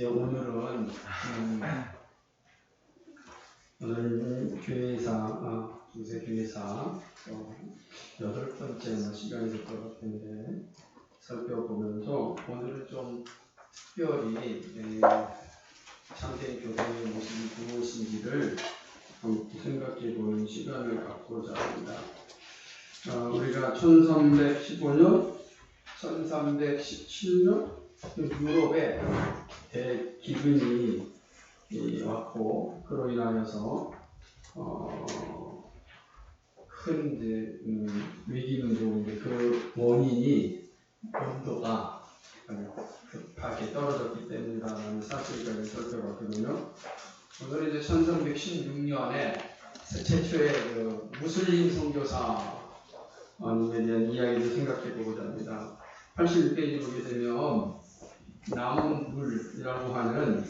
이제 오늘은 중세 교회사 8번째 시간이 될 것 같은데 살펴보면서 오늘은 좀 특별히 참된 교회의 모습이 무엇인지를 함께 생각해 보는 시간을 갖고자 합니다. 우리가 1315년, 1317년 유럽에 대기근이 왔고 그로 인하여서 큰 이제 위기는 좋은데 그 원인이 온도가 급하게 떨어졌기 때문이라는 사실까지 살펴봤거든요. 오늘 이제 1316년에 최초의 그 무슬림 선교사님에 대한 이야기를 생각해 보고자 합니다. 86페이지 보게 되면 남은 물이라고 하는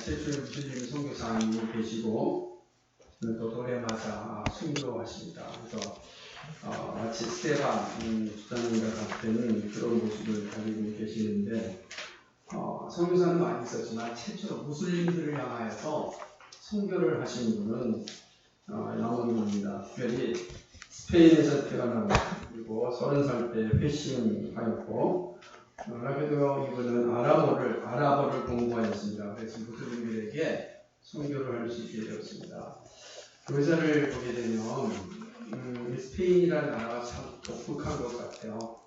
최초의 무슬림 선교사님이 계시고 또 도레마자 순교하십니다. 그래서 마치 스테반 주장님과 같은 그런 모습을 가지고 계시는데 선교사는 많이 있었지만 최초로 무슬림들을 향하여서 선교를 하신 분은 남원입니다. 특별히 스페인에서 태어난 그리고 30살 때 회심하였고 그래도 이분은 아랍어를 공부하였습니다. 그래서 무슬림들에게 선교를 할 수 있게 되었습니다. 교회사를 보게 되면 스페인이라는 나라가 참 독특한 것 같아요.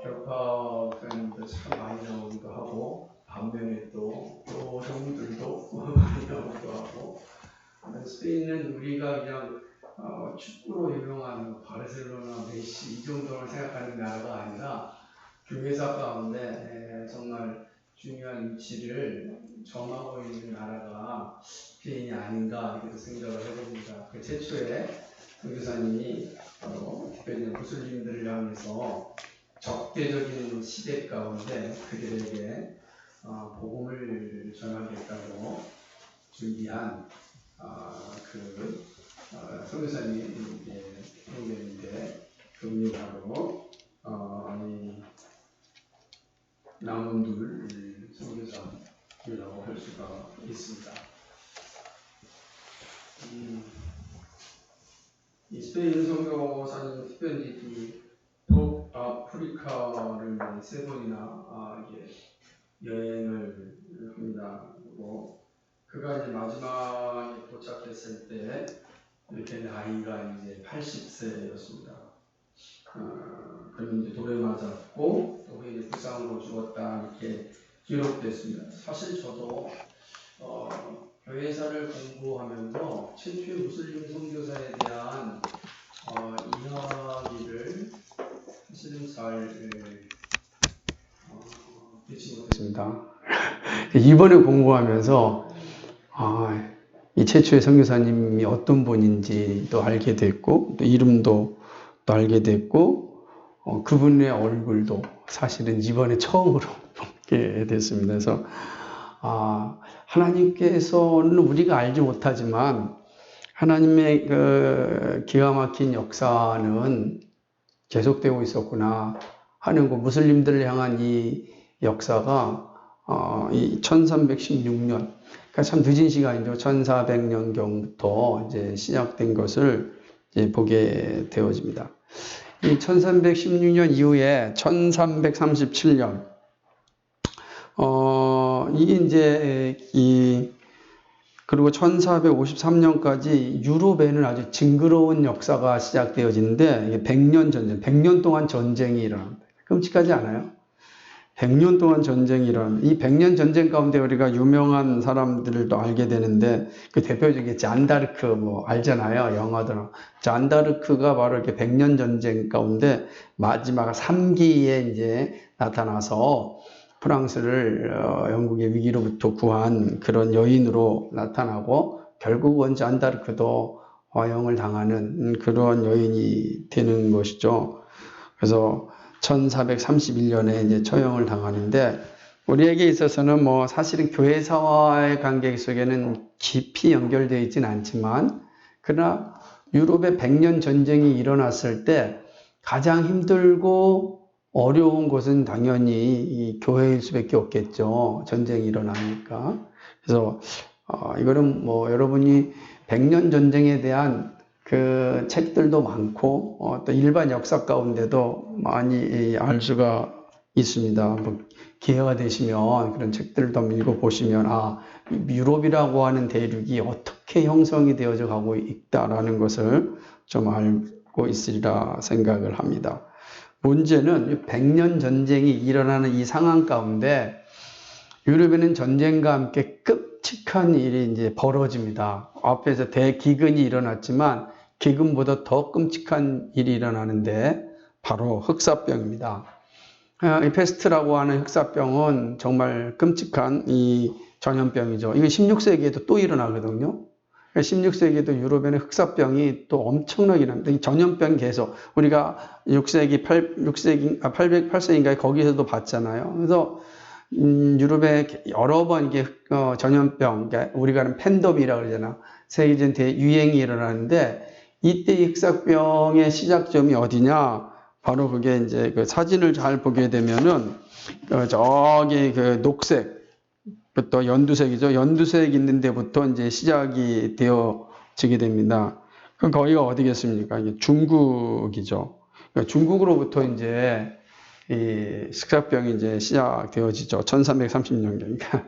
격파견도 참 많이 나오기도 하고 반면에 또 요정들도 많이 나오기도 하고 스페인은 우리가 그냥 축구로 유명한 바르셀로나, 메시 이 정도를 생각하는 나라가 아니라 교회사 가운데 정말 중요한 위치를 점하고 있는 나라가 스페인이 아닌가 이렇게 생각을 해봅니다. 그 최초의 선교사님이 특별히 무슬림들을 향해서 적대적인 시대 가운데 그들에게 복음을 전하겠다고 준비한 선교사님의 프로그램인데 그분이 바로 남은 둘 선교사라고 할 수가 있습니다. 이 스페인 선교사님 특별히 북아프리카를 3번이나 여행을 합니다. 그리고 그가 이제 마지막에 도착했을 때 이렇게 나이가 이제 80세였습니다. 그는 이제 돌에 맞았고 또 이제 부상으로 죽었다 이렇게 기록됐습니다. 사실 저도 교회사를 공부하면서 최초의 무슬림 선교사에 대한 이야기를 사실은 잘 듣지 못했습니다. 이번에 공부하면서 이 최초의 선교사님이 어떤 분인지 또 알게 됐고 또 이름도 또 알게 됐고 그분의 얼굴도 사실은 이번에 처음으로 보게 됐습니다. 그래서 하나님께서는 우리가 알지 못하지만 하나님의 그 기가 막힌 역사는 계속되고 있었구나 하는 그 무슬림들을 향한 이 역사가 이 1316년 그러니까 참 늦은 시간이죠. 1400년경부터 이제 시작된 것을 이제 보게 되어집니다. 이 1316년 이후에 1337년 이게 이제 그리고 1453년까지 유럽에는 아주 징그러운 역사가 시작되어지는데 이게 100년 전쟁, 100년 동안 전쟁이 일어납니다. 끔찍하지 않아요? 100년 동안 전쟁이 일어납니다. 이 100년 전쟁 가운데 우리가 유명한 사람들도 알게 되는데 그 대표적인 잔다르크 알잖아요. 영화들은. 잔다르크가 바로 이렇게 100년 전쟁 가운데 마지막 3기에 이제 나타나서 프랑스를 영국의 위기로부터 구한 그런 여인으로 나타나고 결국은 잔다르크도 화형을 당하는 그런 여인이 되는 것이죠. 그래서 1431년에 이제 처형을 당하는데 우리에게 있어서는 사실은 교회사와의 관계 속에는 깊이 연결되어 있지는 않지만 그러나 유럽의 100년 전쟁이 일어났을 때 가장 힘들고 어려운 곳은 당연히 이 교회일 수밖에 없겠죠. 전쟁이 일어나니까. 그래서 이거는 뭐 여러분이 백년 전쟁에 대한 그 책들도 많고 또 일반 역사 가운데도 많이 알 수가 있습니다. 뭐 기회가 되시면 그런 책들을 좀 읽어보시면 유럽이라고 하는 대륙이 어떻게 형성이 되어져 가고 있다라는 것을 좀 알고 있으리라 생각을 합니다. 문제는 백년 전쟁이 일어나는 이 상황 가운데 유럽에는 전쟁과 함께 끔찍한 일이 이제 벌어집니다. 앞에서 대기근이 일어났지만 기근보다 더 끔찍한 일이 일어나는데 바로 흑사병입니다. 이 페스트라고 하는 흑사병은 정말 끔찍한 이 전염병이죠. 이게 16세기에도 또 일어나거든요. 16세기에도 유럽에는 흑사병이 또 엄청나게 납니다. 이 전염병이 계속 우리가 808세기인가 거기서도 봤잖아요. 그래서 유럽에 여러 번 이게 전염병, 그러니까 우리가 하는 팬데믹이라고 그러잖아. 세계적인 대유행이 일어나는데 이때 흑사병의 시작점이 어디냐? 바로 그게 이제 그 사진을 잘 보게 되면은 저기 그 녹색부터 연두색이죠. 연두색 있는 데부터 이제 시작이 되어지게 됩니다. 그럼 거기가 어디겠습니까? 이게 중국이죠. 그러니까 중국으로부터 이제 이 흑사병이 이제 시작되어지죠. 1330년. 그러니까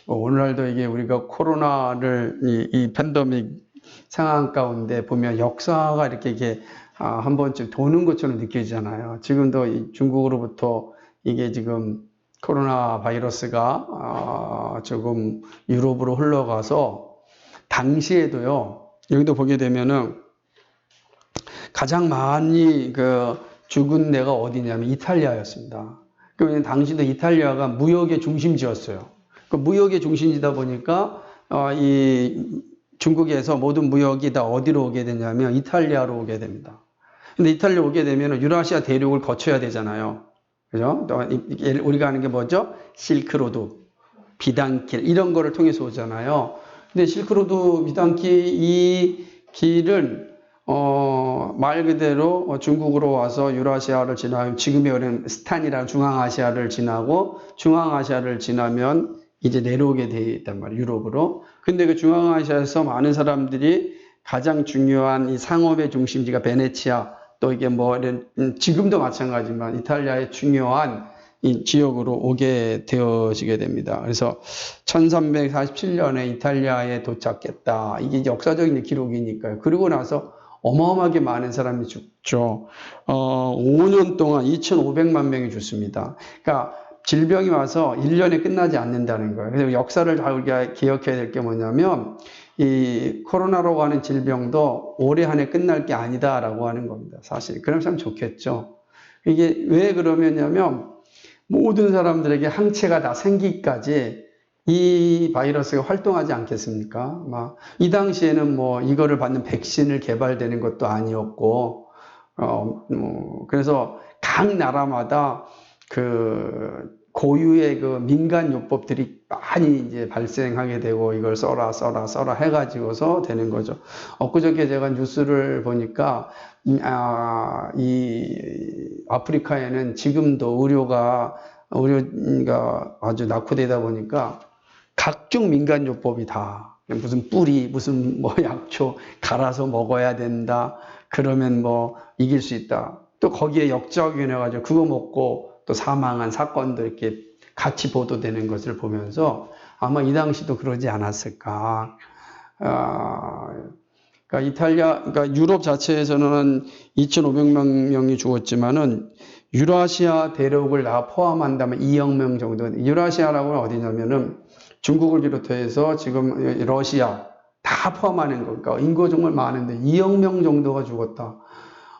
오늘날도 이게 우리가 코로나를 이 팬데믹 상황 가운데 보면 역사가 이렇게 한 번쯤 도는 것처럼 느껴지잖아요. 지금도 이 중국으로부터 이게 지금 코로나 바이러스가 조금 유럽으로 흘러가서 당시에도요. 여기도 보게 되면은 가장 많이 죽은 데가 어디냐면 이탈리아였습니다. 그러면 당시도 이탈리아가 무역의 중심지였어요. 그 무역의 중심지다 보니까 이 중국에서 모든 무역이 다 어디로 오게 되냐면 이탈리아로 오게 됩니다. 근데 이탈리아 오게 되면 유라시아 대륙을 거쳐야 되잖아요. 그죠? 우리가 아는 게 뭐죠? 실크로드, 비단길, 이런 거를 통해서 오잖아요. 근데 실크로드, 비단길, 이 길은, 말 그대로 중국으로 와서 유라시아를 지나면 지금의 우리는 스탄이라는 중앙아시아를 지나고 중앙아시아를 지나면 이제 내려오게 돼 있단 말이에요. 유럽으로. 근데 그 중앙아시아에서 많은 사람들이 가장 중요한 이 상업의 중심지가 베네치아, 또 이게 뭐 지금도 마찬가지지만 이탈리아의 중요한 이 지역으로 오게 되어지게 됩니다. 그래서 1347년에 이탈리아에 도착했다. 이게 역사적인 기록이니까요. 그리고 나서 어마어마하게 많은 사람이 죽죠. 5년 동안 2,500만 명이 죽습니다. 그러니까 질병이 와서 1년에 끝나지 않는다는 거예요. 그래서 역사를 다 우리가 기억해야 될 게 뭐냐면 이 코로나라고 하는 질병도 올해 한 해 끝날 게 아니다라고 하는 겁니다. 사실 그럼 참 좋겠죠. 이게 왜 그러냐면 모든 사람들에게 항체가 다 생기기까지 이 바이러스가 활동하지 않겠습니까? 이 당시에는 뭐 이거를 받는 백신을 개발되는 것도 아니었고, 그래서 각 나라마다 그 고유의 그 민간 요법들이 많이 이제 발생하게 되고 이걸 써라 해가지고서 되는 거죠. 엊그저께 제가 뉴스를 보니까 이 아프리카에는 지금도 의료가 아주 낙후되다 보니까 각종 민간 요법이 다 무슨 뿌리, 무슨 뭐 약초 갈아서 먹어야 된다. 그러면 뭐 이길 수 있다. 또 거기에 역작용해가지고 그거 먹고 또 사망한 사건도 이렇게 같이 보도되는 것을 보면서 아마 이 당시도 그러지 않았을까. 그러니까 유럽 자체에서는 2,500만 명이 죽었지만은 유라시아 대륙을 다 포함한다면 2억 명 정도. 유라시아라고는 어디냐면은 중국을 비롯해서 지금 러시아 다 포함하는 거니까 인구가 정말 많은데 2억 명 정도가 죽었다.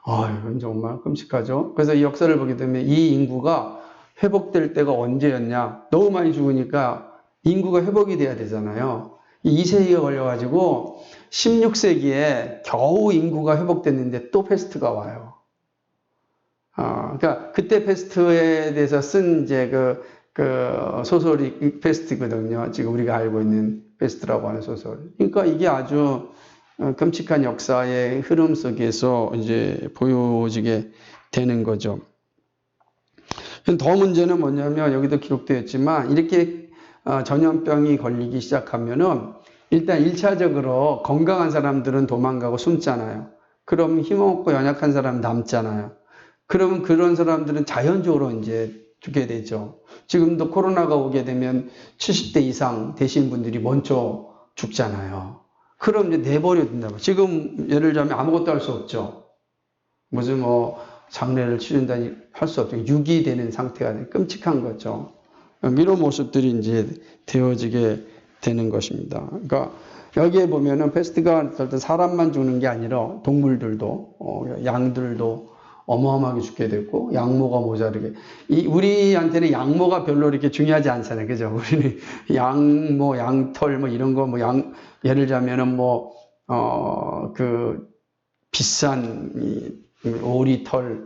이건 정말 끔찍하죠. 그래서 이 역사를 보게 되면 이 인구가 회복될 때가 언제였냐. 너무 많이 죽으니까 인구가 회복이 돼야 되잖아요. 2세기가 걸려가지고 16세기에 겨우 인구가 회복됐는데 또 패스트가 와요. 그러니까 그때 패스트에 대해서 쓴 이제 그 소설이 패스트거든요. 지금 우리가 알고 있는 패스트라고 하는 소설. 그러니까 이게 아주 끔찍한 역사의 흐름 속에서 이제 보여지게 되는 거죠. 더 문제는 뭐냐면 여기도 기록되어 있지만 이렇게 전염병이 걸리기 시작하면은 일단 1차적으로 건강한 사람들은 도망가고 숨잖아요. 그럼 힘없고 연약한 사람 남잖아요. 그러면 그런 사람들은 자연적으로 이제 죽게 되죠. 지금도 코로나가 오게 되면 70대 이상 되신 분들이 먼저 죽잖아요. 그럼 이제 내버려 둔다고. 지금 예를 들자면 아무것도 할 수 없죠. 무슨 장례를 치른다니 할 수 없죠. 유기되는 상태가 끔찍한 거죠. 이런 모습들이 이제 되어지게 되는 것입니다. 그러니까 여기에 보면은 패스트가 사람만 죽는 게 아니라 동물들도, 양들도 어마어마하게 죽게 됐고, 양모가 모자르게. 우리한테는 양모가 별로 이렇게 중요하지 않잖아요. 그죠? 우리는 양모, 양털, 이런 거, 예를 들자면은 비싼 오리털,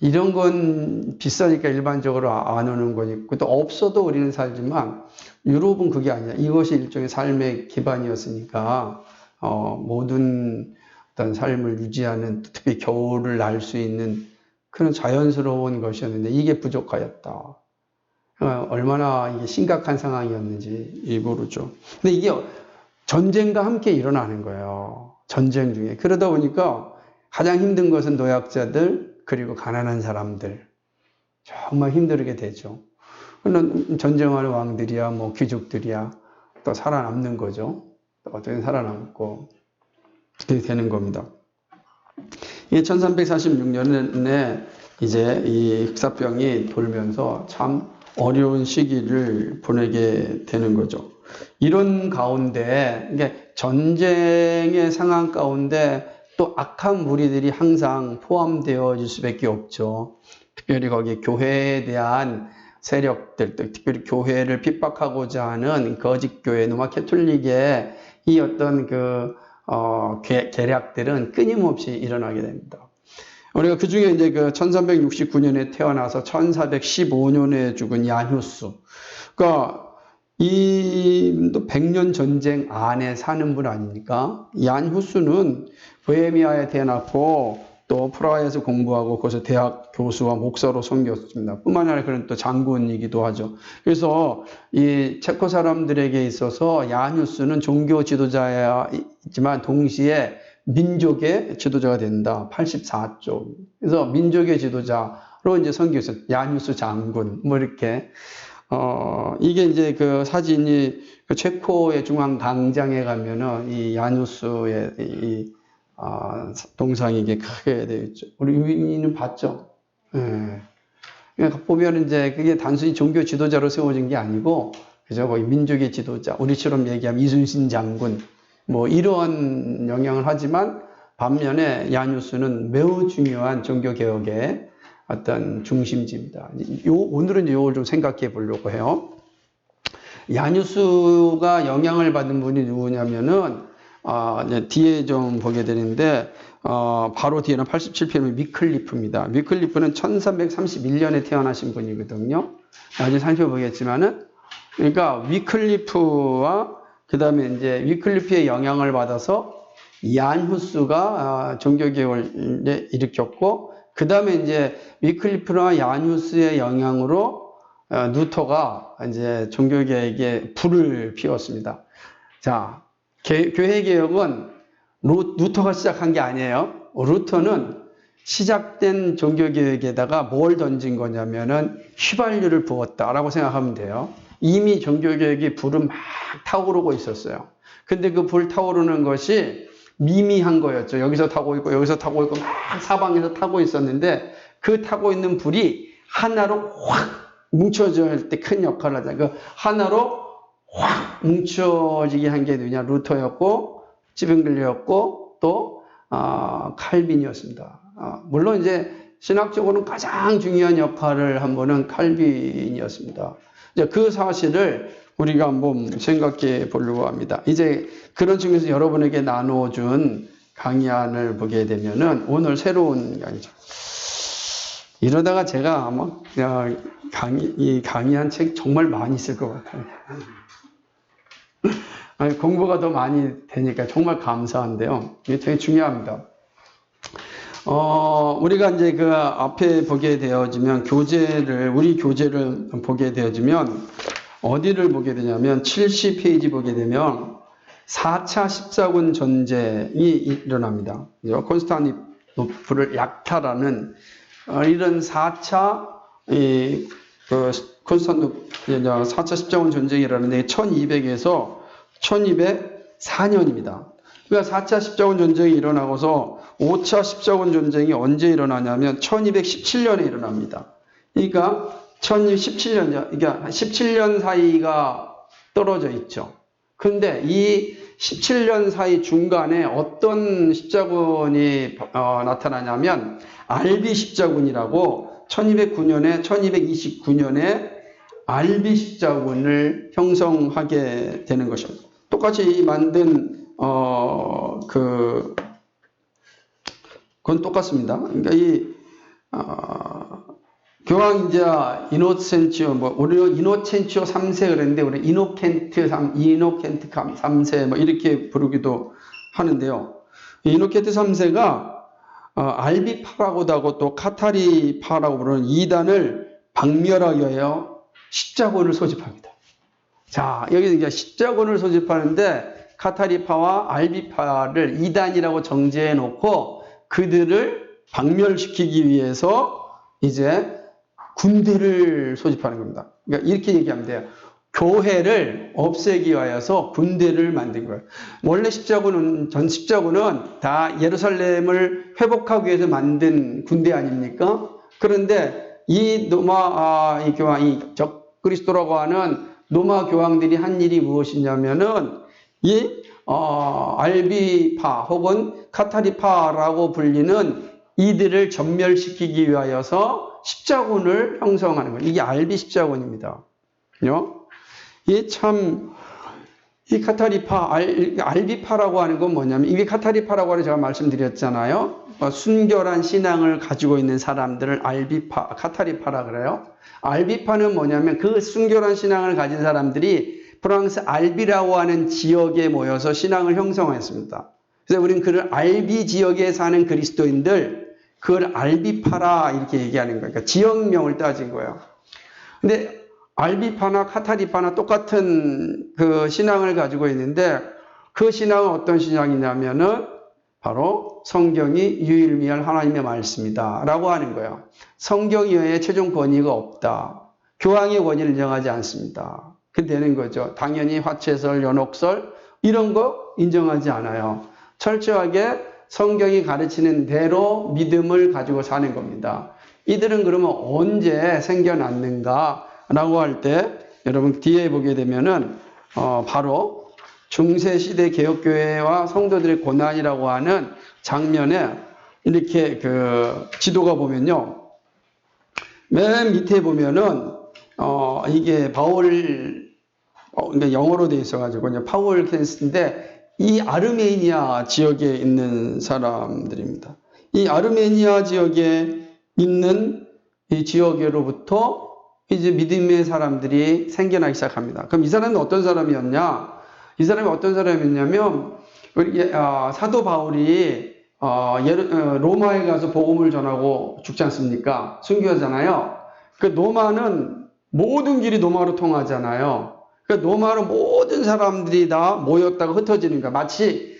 이런 건 비싸니까 일반적으로 안 오는 거니까. 또 없어도 우리는 살지만, 유럽은 그게 아니야. 이것이 일종의 삶의 기반이었으니까, 모든 어떤 삶을 유지하는, 특히 겨울을 날 수 있는 그런 자연스러운 것이었는데, 이게 부족하였다. 얼마나 이게 심각한 상황이었는지 모르죠. 근데 이게 전쟁과 함께 일어나는 거예요. 전쟁 중에. 그러다 보니까 가장 힘든 것은 노약자들, 그리고 가난한 사람들. 정말 힘들게 되죠. 그런 전쟁하는 왕들이야, 귀족들이야, 또 살아남는 거죠. 또 어떻게 살아남고, 그렇게 되는 겁니다. 이게 1346년에 이제 이 흑사병이 돌면서 참 어려운 시기를 보내게 되는 거죠. 이런 가운데, 이게 전쟁의 상황 가운데 또 악한 무리들이 항상 포함되어질 수밖에 없죠. 특별히 거기 교회에 대한 세력들, 특별히 교회를 핍박하고자 하는 거짓교회, 노마 캐톨릭의 이 어떤 계략들은 끊임없이 일어나게 됩니다. 우리가 그 중에 이제 1369년에 태어나서 1415년에 죽은 야누스. 그러니까 이도 100년 전쟁 안에 사는 분 아닙니까? 야누스는 보헤미아에 태어났고 또 프라하에서 공부하고 거기서 대학 교수와 목사로 섬겼습니다. 뿐만 아니라 그는 또 장군이기도 하죠. 그래서 이 체코 사람들에게 있어서 야누스는 종교 지도자이지만 동시에 민족의 지도자가 된다. 84쪽. 그래서 민족의 지도자로 이제 섬겼어요. 야누스 장군. 이렇게. 이게 이제 그 사진이 체코의 중앙 광장에 가면은 이 야누스의 동상이 이게 크게 되어 있죠. 우리 유민이는 봤죠? 예. 그러니까 보면 이제 그게 단순히 종교 지도자로 세워진 게 아니고, 그죠? 거의 민족의 지도자. 우리처럼 얘기하면 이순신 장군. 이런 영향을 하지만, 반면에 야누스는 매우 중요한 종교개혁의 어떤 중심지입니다. 오늘은 이걸 좀 생각해 보려고 해요. 야누스가 영향을 받은 분이 누구냐면은, 이제 뒤에 좀 보게 되는데, 바로 뒤에는 87편의 위클리프입니다. 위클리프는 1331년에 태어나신 분이거든요. 나중에 살펴보겠지만은, 그러니까 위클리프와 그 다음에 이제 위클리프의 영향을 받아서 야누스가 종교개혁을 일으켰고, 그 다음에 이제 위클리프나 야누스의 영향으로 루터가 이제 종교개혁에 불을 피웠습니다. 자, 교회개혁은 루터가 시작한 게 아니에요. 루터는 시작된 종교개혁에다가 뭘 던진 거냐면은 휘발유를 부었다라고 생각하면 돼요. 이미 종교개혁이 불은 막 타오르고 있었어요. 근데 그 불 타오르는 것이 미미한 거였죠. 여기서 타고 있고 여기서 타고 있고 막 사방에서 타고 있었는데 그 타고 있는 불이 하나로 확 뭉쳐질 때 큰 역할을 하잖아요. 그 하나로 확 뭉쳐지게 한 게 누구냐? 루터였고 치빙글리였고 또 칼빈이었습니다. 물론 이제 신학적으로는 가장 중요한 역할을 한 분은 칼빈이었습니다. 이제 그 사실을 우리가 한번 생각해 보려고 합니다. 이제 그런 측면에서 여러분에게 나눠준 강의안을 보게 되면은 오늘 새로운 강의죠. 이러다가 제가 아마 강의한 책 정말 많이 쓸 것 같아요. 아니, 공부가 더 많이 되니까 정말 감사한데요. 이게 되게 중요합니다. 우리가 이제 그 앞에 보게 되어지면 우리 교재를 보게 되어지면 어디를 보게 되냐면 70페이지 보게 되면 4차 십자군 전쟁이 일어납니다. 콘스탄티노플을 약탈하는 이런 4차 콘스탄티노플 4차 십자군 전쟁이 일어나는데 1200에서 1204년입니다. 그러니까 4차 십자군 전쟁이 일어나고서 5차 십자군 전쟁이 언제 일어나냐면 1217년에 일어납니다. 그러니까 1217년, 그러니까 17년 사이가 떨어져 있죠. 근데 이 17년 사이 중간에 어떤 십자군이 나타나냐면 알비 십자군이라고 1229년에 알비 십자군을 형성하게 되는 것입니다. 똑같이 만든 그건 똑같습니다. 그러니까 교황이자 우리 이노첸치오 3세 그랬는데, 우리 이노켄트 3세 이렇게 부르기도 하는데요. 이노켄트 3세가 알비파라고도 하고 또 카타리파라고 부르는 이단을 박멸하기 위하여 십자군을 소집합니다. 자, 여기 이제 십자군을 소집하는데 카타리파와 알비파를 이단이라고 정죄해 놓고 그들을 박멸시키기 위해서 이제 군대를 소집하는 겁니다. 그러니까 이렇게 얘기하면 돼요. 교회를 없애기 위하여서 군대를 만든 거예요. 원래 전 십자군은 다 예루살렘을 회복하기 위해서 만든 군대 아닙니까? 그런데 이 적그리스도라고 하는 로마 교황들이 한 일이 무엇이냐면은 알비파 혹은 카타리파라고 불리는 이들을 전멸시키기 위하여서 십자군을 형성하는 거예요. 이게 알비 십자군입니다. 이 카타리파, 알비파라고 하는 건 뭐냐면, 이게 카타리파라고 하는 제가 말씀드렸잖아요. 순결한 신앙을 가지고 있는 사람들을 카타리파라 그래요. 알비파는 뭐냐면 그 순결한 신앙을 가진 사람들이 프랑스 알비라고 하는 지역에 모여서 신앙을 형성했습니다. 그래서 우리는 그를 알비 지역에 사는 그리스도인들, 그걸 알비파라 이렇게 얘기하는 거예요. 그러니까 지역명을 따진 거예요. 근데 알비파나 카타리파나 똑같은 그 신앙을 가지고 있는데, 그 신앙은 어떤 신앙이냐면은 바로 성경이 유일무이한 하나님의 말씀이다 라고 하는 거예요. 성경 이외에 최종 권위가 없다. 교황의 권위를 인정하지 않습니다. 그게 되는 거죠. 당연히 화채설, 연옥설 이런 거 인정하지 않아요. 철저하게 성경이 가르치는 대로 믿음을 가지고 사는 겁니다. 이들은 그러면 언제 생겨났는가 라고 할 때, 여러분 뒤에 보게 되면은 바로 중세시대 개혁교회와 성도들의 고난이라고 하는 장면에 이렇게 그 지도가 보면요, 맨 밑에 보면은 이게 그러니까 영어로 되어 있어가지고 그냥 파울 켄스인데, 이 아르메니아 지역에 있는 사람들입니다. 이 아르메니아 지역에 있는 이 지역으로부터 이제 믿음의 사람들이 생겨나기 시작합니다. 그럼 이 사람은 어떤 사람이었냐? 이 사람이 어떤 사람이었냐면, 사도 바울이 로마에 가서 복음을 전하고 죽지 않습니까? 순교하잖아요. 그 로마는 모든 길이 로마로 통하잖아요. 그 로마로 모든 사람들이 다 모였다가 흩어지는 거야. 마치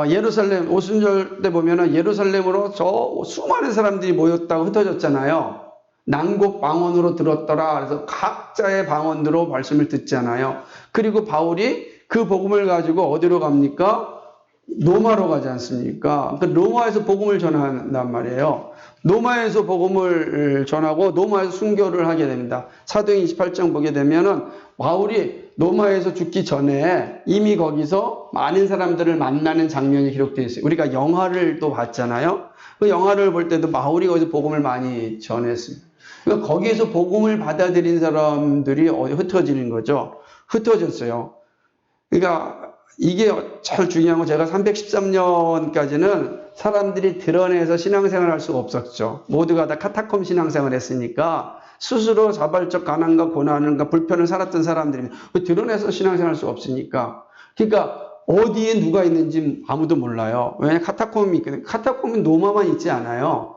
예루살렘 오순절 때 보면은 예루살렘으로 저 수많은 사람들이 모였다가 흩어졌잖아요. 난곡 방언으로 들었더라. 그래서 각자의 방언으로 말씀을 듣잖아요. 그리고 바울이 그 복음을 가지고 어디로 갑니까? 로마로 가지 않습니까? 그러니까 로마에서 복음을 전한단 말이에요. 로마에서 복음을 전하고 로마에서 순교를 하게 됩니다. 사도행 28장 보게 되면은 바울이 로마에서 죽기 전에 이미 거기서 많은 사람들을 만나는 장면이 기록되어 있어요. 우리가 영화를 또 봤잖아요. 그 영화를 볼 때도 바울이 거기서 복음을 많이 전했습니다. 그러니까 거기에서 복음을 받아들인 사람들이 흩어지는 거죠. 흩어졌어요. 그러니까 이게 제일 중요한 건, 제가 313년까지는 사람들이 드러내서 신앙생활을 할 수가 없었죠. 모두가 다 카타콤 신앙생활을 했으니까 스스로 자발적 가난과 고난과 불편을 살았던 사람들이 드러내서 신앙생활을 할 수가 없으니까. 그러니까 어디에 누가 있는지 아무도 몰라요. 왜냐하면 카타콤이 있거든요. 카타콤은 로마만 있지 않아요.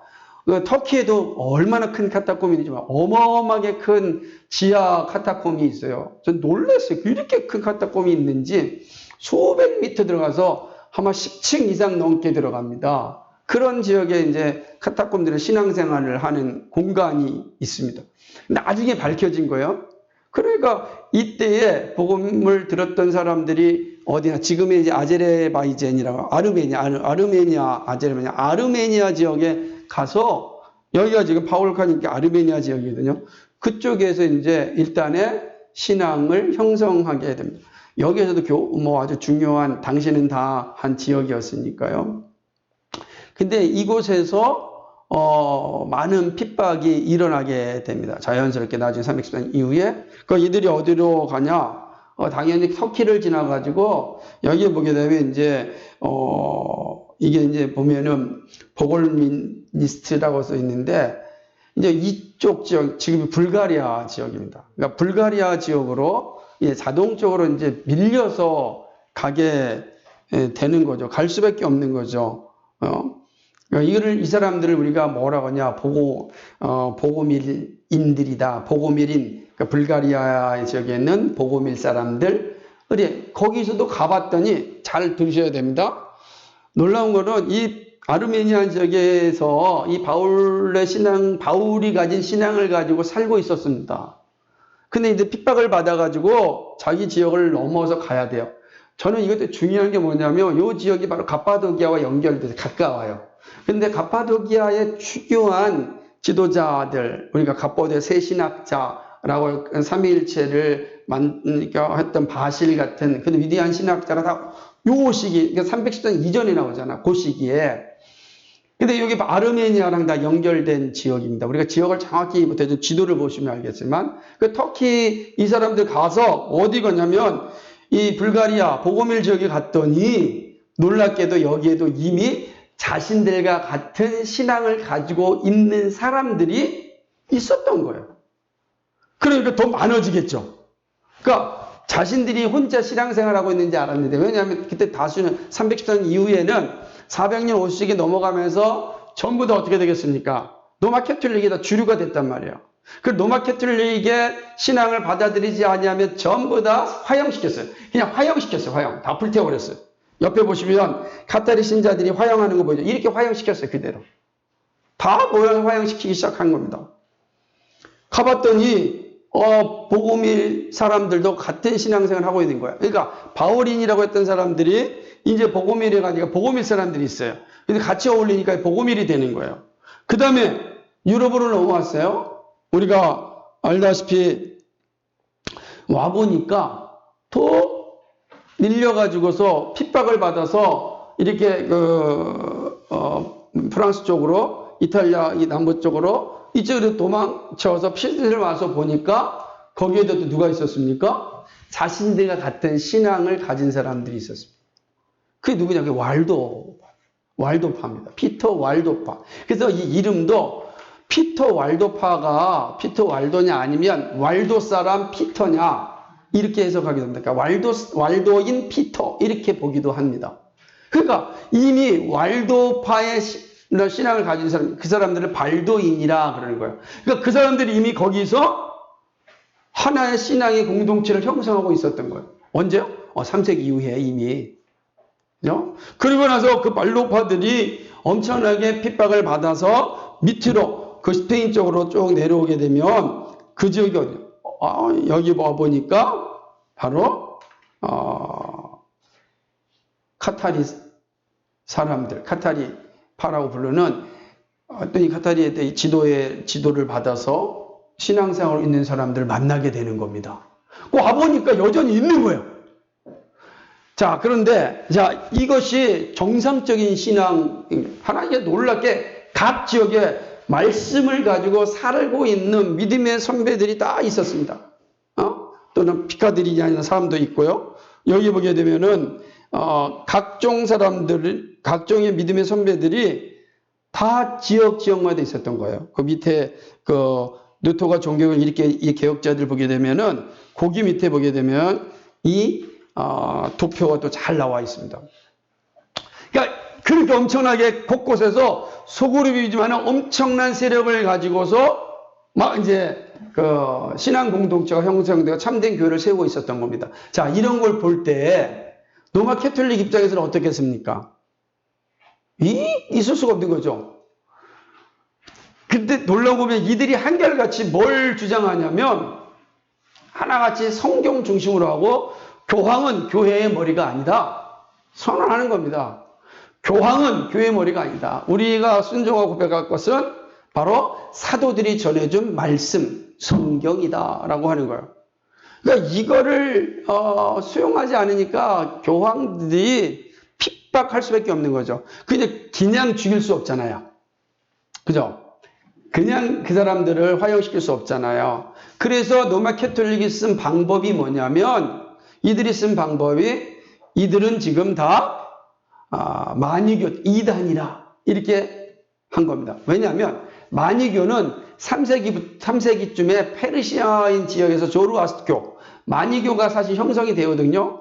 터키에도 얼마나 큰 카타콤이지만 어마어마하게 큰 지하 카타콤이 있어요. 전 놀랐어요. 이렇게 큰 카타콤이 있는지 수백 미터 들어가서 아마 10층 이상 넘게 들어갑니다. 그런 지역에 이제 카타콤들의 신앙생활을 하는 공간이 있습니다. 나중에 밝혀진 거예요. 그러니까 이때에 복음을 들었던 사람들이 어디나 지금의 이제 아제르바이잔이라고 아르메니아 지역에 가서 여기가 지금 파울카니까 아르메니아 지역이거든요. 그쪽에서 이제 일단의 신앙을 형성하게 됩니다. 여기에서도 뭐 아주 중요한 당시는 다 한 지역이었으니까요. 근데 이곳에서 많은 핍박이 일어나게 됩니다. 자연스럽게 나중에 310년 이후에. 이들이 어디로 가냐? 당연히 터키를 지나가지고 여기에 보게 되면 이제 이게 이제 보면은 보골미스트라고 써 있는데 이제 이쪽 지역 지금 불가리아 지역입니다. 그러니까 불가리아 지역으로 자동적으로 이제 밀려서 가게 되는 거죠. 갈 수밖에 없는 거죠. 그러니까 이 사람들을 우리가 뭐라고 하냐, 보고밀인들이다. 보고밀인, 그러니까 불가리아 지역에 있는 보고밀 사람들. 거기서도 가봤더니 잘 들으셔야 됩니다. 놀라운 거는 이 아르메니아 지역에서 이 바울이 가진 신앙을 가지고 살고 있었습니다. 근데 이제 핍박을 받아가지고 자기 지역을 넘어서 가야 돼요. 저는 이것도 중요한 게 뭐냐면 이 지역이 바로 갑바도기아와 연결돼서 가까워요. 근데 갑바도기아의 주요한 지도자들, 우리가 갑바도의 세 신학자라고 삼위일체를 했던 바실 같은 그런 위대한 신학자가 다 요 시기, 그러니까 310년 이전에 나오잖아. 그 시기에. 근데 여기 아르메니아랑 다 연결된 지역입니다. 우리가 지역을 정확히 지도를 보시면 알겠지만, 터키 이 사람들 가서 어디 가냐면 이 불가리아 보고밀 지역에 갔더니 놀랍게도 여기에도 이미 자신들과 같은 신앙을 가지고 있는 사람들이 있었던 거예요. 그러니까 더 많아지겠죠. 그러니까 자신들이 혼자 신앙생활하고 있는지 알았는데, 왜냐하면 그때 다수는 314년 이후에는 400년 50세기 넘어가면서 전부 다 어떻게 되겠습니까? 로마 캐톨릭이 다 주류가 됐단 말이에요. 그 로마 캐톨릭의 신앙을 받아들이지 아니하면 전부 다 화형시켰어요. 그냥 화형시켰어요. 화형. 다 불태워버렸어요. 옆에 보시면 카타리 신자들이 화형하는 거 보이죠? 이렇게 화형시켰어요. 그대로. 다 모양 화형시키기 시작한 겁니다. 가봤더니 보고밀 사람들도 같은 신앙생활을 하고 있는 거야. 그러니까 바울인이라고 했던 사람들이 이제 보고밀에 가니까 보고밀 사람들이 있어요. 근데 같이 어울리니까 보고밀이 되는 거예요. 그 다음에 유럽으로 넘어왔어요. 우리가 알다시피 와보니까 또 밀려가지고서 핍박을 받아서 이렇게 프랑스 쪽으로 이탈리아 이 남부 쪽으로 이쪽으로 도망쳐서 피스를 와서 보니까 거기에도 또 누가 있었습니까? 자신들과 같은 신앙을 가진 사람들이 있었습니다. 그게 누구냐? 그게 왈도파입니다. 피터 왈도파. 그래서 이 이름도 피터 왈도냐 아니면 왈도 사람 피터냐 이렇게 해석하게 됩니다. 그러니까 왈도인 피터 이렇게 보기도 합니다. 그러니까 이미 왈도파의 신앙을 가진 사람, 그 사람들을 발도인이라 그러는 거예요. 그러니까 그 사람들이 이미 거기서 하나의 신앙의 공동체를 형성하고 있었던 거예요. 언제요? 3세기 이후에 이미. 그죠? 그리고 나서 그 발도파들이 엄청나게 핍박을 받아서 밑으로 그 스페인 쪽으로 쭉 내려오게 되면 그 지역이 어디요? 여기 와보니까 바로 카타리 사람들, 카타리파라고 부르는 어떤 이 카타리에 대해 지도를 받아서 신앙생활을 있는 사람들을 만나게 되는 겁니다. 와보니까 여전히 있는 거예요. 자, 그런데 이것이 정상적인 신앙, 하나님께 놀랍게 각 지역에 말씀을 가지고 살고 있는 믿음의 선배들이 다 있었습니다. 또는 피카디리아는 사람도 있고요. 여기 보게 되면은 각종의 믿음의 선배들이 다 지역마다 있었던 거예요. 그 밑에 누토가 종교를 이렇게 이 개혁자들 보게 되면은 거기 밑에 보게 되면 이 도표가 또 잘 나와 있습니다. 그러니까 그렇게 엄청나게 곳곳에서 소그룹이지만 엄청난 세력을 가지고서 막 이제 그 신앙 공동체가 형성되어 참된 교회를 세우고 있었던 겁니다. 자, 이런 걸 볼 때 로마 캐톨릭 입장에서는 어떻겠습니까? 있을 수가 없는 거죠. 근데 놀라고 보면 이들이 한결같이 뭘 주장하냐면 하나같이 성경 중심으로 하고 교황은 교회의 머리가 아니다. 선언하는 겁니다. 교황은 교회의 머리가 아니다. 우리가 순종하고 고백할 것은 바로 사도들이 전해준 말씀, 성경이다라고 하는 거예요. 그러니까 이거를 수용하지 않으니까 교황들이 핍박할 수밖에 없는 거죠. 근데 그냥 죽일 수 없잖아요. 그죠? 그냥 그 사람들을 화형시킬 수 없잖아요. 그래서 로마 캐톨릭이 쓴 방법이 뭐냐면 이들이 쓴 방법이 이들은 지금 다 만유교 이단이라 이렇게 한 겁니다. 왜냐하면 만유교는 3세기쯤에 페르시아인 지역에서 조르아스트교, 만유교가 사실 형성이 되거든요.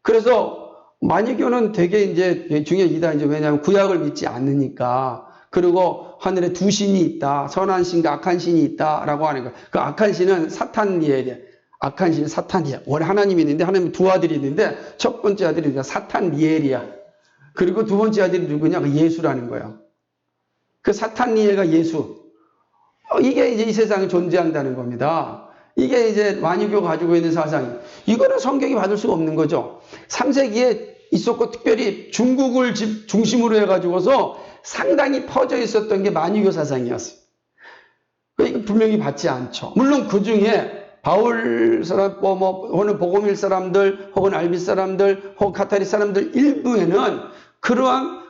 그래서 만유교는 되게 이제 중요한 이단이죠. 왜냐하면 구약을 믿지 않으니까. 그리고 하늘에 두 신이 있다. 선한 신과 악한 신이 있다라고 하는 거예요. 그 악한 신은 사탄이에요. 악한 신은 사탄이야. 원래 하나님이 있는데 하나님 두 아들이 있는데 첫 번째 아들이 사탄니엘이야. 그리고 두 번째 아들이 누구냐? 그 예수라는 거예요. 그 사탄니엘과 예수. 이게 이제 이 세상에 존재한다는 겁니다. 이게 이제 만유교 가지고 있는 사상이. 이거는 성경이 받을 수가 없는 거죠. 3세기에 있었고 특별히 중국을 중심으로 해가지고서 상당히 퍼져 있었던 게 만유교 사상이었어요. 이거 분명히 받지 않죠. 물론 그 중에 바울 사람, 혹은 복음일 사람들, 혹은 알비 사람들, 혹은 카타리 사람들 일부에는 그러한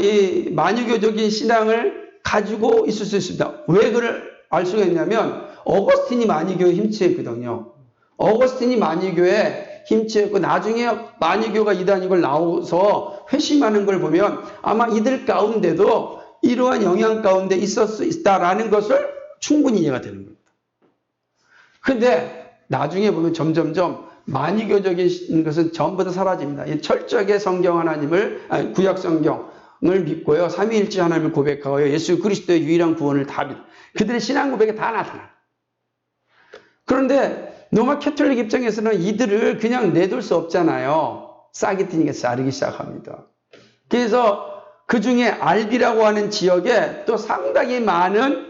이 만유교적인 신앙을 가지고 있을 수 있습니다. 왜 그걸 알 수가 있냐면 어거스틴이 만유교에 힘취했거든요. 어거스틴이 만유교에 힘취했고 나중에 만유교가 이단인 걸 나와서 회심하는 걸 보면 아마 이들 가운데도 이러한 영향 가운데 있을 수 있다라는 것을 충분히 이해가 되는 겁니다. 근데 나중에 보면 점점점 만유교적인 것은 전부 다 사라집니다. 철저하게 성경 하나님을, 구약 성경을 믿고요. 삼위일체 하나님을 고백하고요. 예수 그리스도의 유일한 구원을 다 믿어요. 그들의 신앙 고백에 다 나타나요. 그런데 로마 캐톨릭 입장에서는 이들을 그냥 내둘 수 없잖아요. 싹이 트니까 자르기 시작합니다. 그래서 그 중에 알비라고 하는 지역에 또 상당히 많은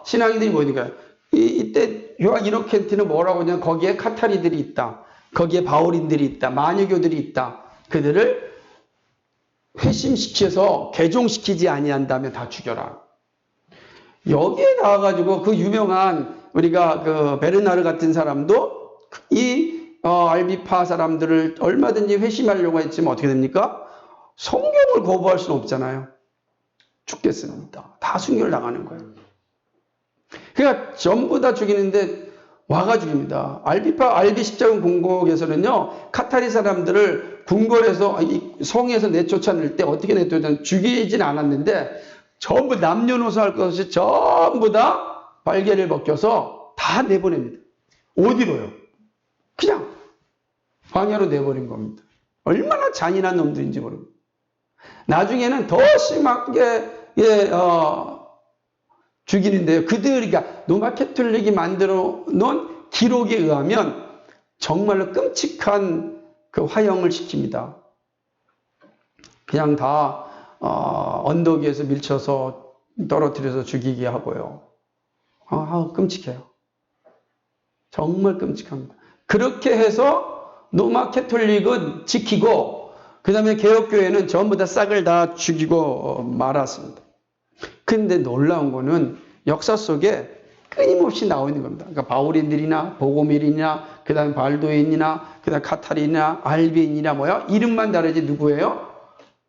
신앙인들이 모이니까 이때 요한 이노켄트는 뭐라고 하냐면 거기에 카타리들이 있다. 거기에 바울인들이 있다. 만유교들이 있다. 그들을 회심시켜서 개종시키지 아니한다면 다 죽여라. 여기에 나와가지고 그 유명한 우리가 그 베르나르 같은 사람도 이 알비파 사람들을 얼마든지 회심하려고 했지만 어떻게 됩니까? 성경을 거부할 수는 없잖아요. 죽겠습니다. 다 순교를 당하는 거예요. 그러니까 전부 다 죽이는데 와가 죽입니다. 알비 십자군 공곡에서는요, 카타리 사람들을 궁궐에서, 성에서 내쫓아낼 때 어떻게 내쫓았냐면 죽이진 않았는데 전부 남녀노소 할 것 없이 전부 다 발개를 벗겨서 다 내보냅니다. 어디로요? 그냥 광야로 내버린 겁니다. 얼마나 잔인한 놈들인지 모릅니다. 나중에는 더 심하게 죽이는데요. 그러니까 로마 캐톨릭이 만들어 놓은 기록에 의하면 정말로 끔찍한 그 화형을 시킵니다. 그냥 다 언덕 위에서 밀쳐서 떨어뜨려서 죽이게 하고요. 끔찍해요. 정말 끔찍합니다. 그렇게 해서 로마 캐톨릭은 지키고 그 다음에 개혁교회는 전부 다 싹을 다 죽이고 말았습니다. 근데 놀라운 거는 역사 속에 끊임없이 나오는 겁니다. 그러니까 바울인들이나 보고밀이나 그 다음에 발도인이나 그 다음에 카타리나 알비인이나 뭐야? 이름만 다르지 누구예요?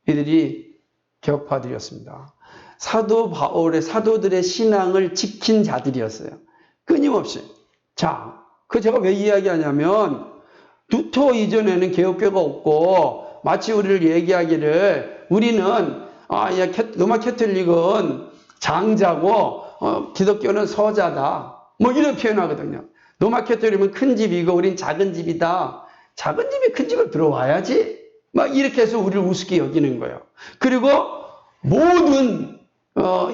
이들이 개혁파들이었습니다. 사도 바울의 사도들의 신앙을 지킨 자들이었어요. 끊임없이. 자, 그 제가 왜 이야기하냐면 루터 이전에는 개혁교가 없고 마치 우리를 얘기하기를 우리는 로마 캐톨릭은 장자고 기독교는 서자다. 뭐 이런 표현하거든요. 로마 캐톨릭은 큰 집이고 우린 작은 집이다. 작은 집이 큰 집을 들어와야지. 막 이렇게 해서 우리를 우습게 여기는 거예요. 그리고 모든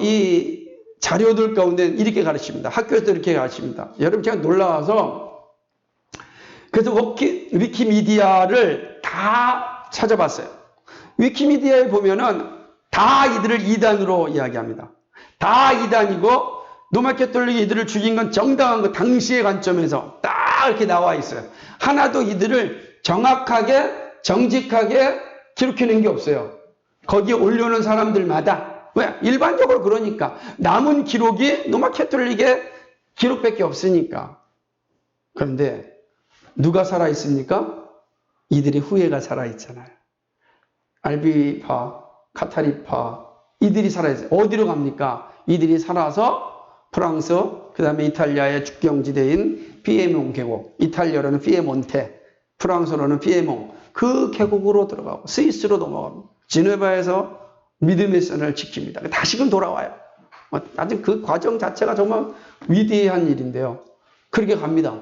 이 자료들 가운데 이렇게 가르칩니다. 학교에서 이렇게 가르칩니다. 여러분 제가 놀라워서 그래서 위키미디아를 다 찾아봤어요. 위키미디아에 보면은 다 이들을 이단으로 이야기합니다. 다 이단이고 로마 캐톨릭이 이들을 죽인 건 정당한 거 당시의 관점에서 딱 이렇게 나와 있어요. 하나도 이들을 정확하게 정직하게 기록해낸 게 없어요. 거기에 올려놓은 사람들마다 왜? 일반적으로 그러니까 남은 기록이 로마 캐톨릭의 기록밖에 없으니까. 그런데 누가 살아있습니까? 이들의 후예가 살아있잖아요. 알비파, 카타리파 이들이 살아있어요. 어디로 갑니까? 이들이 살아서 프랑스, 그 다음에 이탈리아의 국경지대인 피에몬 계곡, 이탈리아로는 피에몬테, 프랑스로는 피에몬, 그 계곡으로 들어가고 스위스로 넘어갑니다. 지네바에서 믿음의 선을 지킵니다. 다시금 돌아와요. 아직 그 과정 자체가 정말 위대한 일인데요. 그렇게 갑니다.